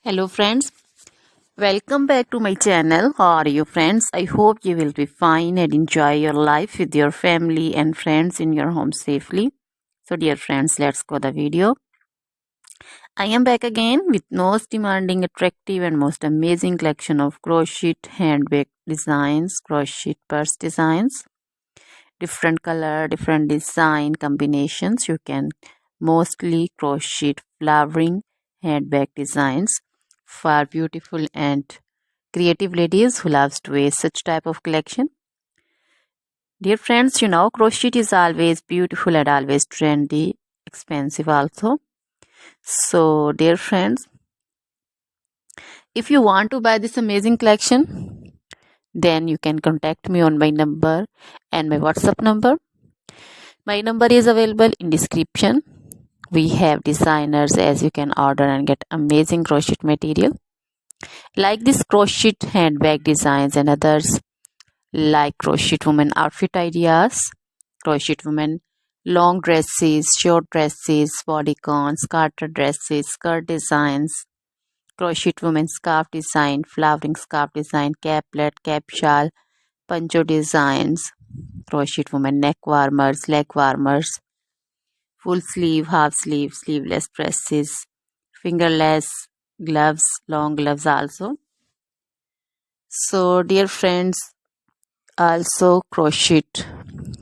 Hello friends, welcome back to my channel. How are you friends? I hope you will be fine and enjoy your life with your family and friends in your home safely. So dear friends, let's go the video. I am back again with most demanding, attractive and most amazing collection of crochet handbag designs, crochet purse designs, different color, different design combinations. You can mostly crochet flowering handbag designs for beautiful and creative ladies who loves to wear such type of collection. Dear friends, crochet is always beautiful and always trendy, expensive also. So dear friends, if you want to buy this amazing collection, then you can contact me on my number and my WhatsApp number. My number is available in description. We have designers as you can order and get amazing crochet material. Like this crochet handbag designs and others like crochet woman outfit ideas, crochet woman long dresses, short dresses, bodycons, garter dresses, skirt designs, crochet woman scarf design, flowering scarf design, caplet, cap shawl, poncho designs, crochet woman neck warmers, leg warmers, full sleeve, half sleeve, sleeveless dresses, fingerless gloves, long gloves also. So dear friends, also crochet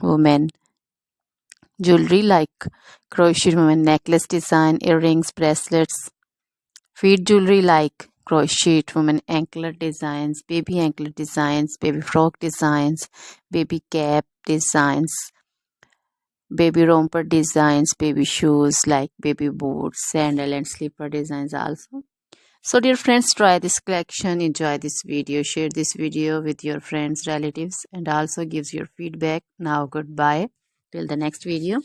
women jewelry like crochet women necklace design, earrings, bracelets, feet jewelry like crochet women anklet designs, baby frock designs, baby cap designs, baby romper designs, baby shoes like baby boots, sandal and slipper designs also. So dear friends, try this collection, enjoy this video, share this video with your friends, relatives and also gives your feedback. Now goodbye till the next video.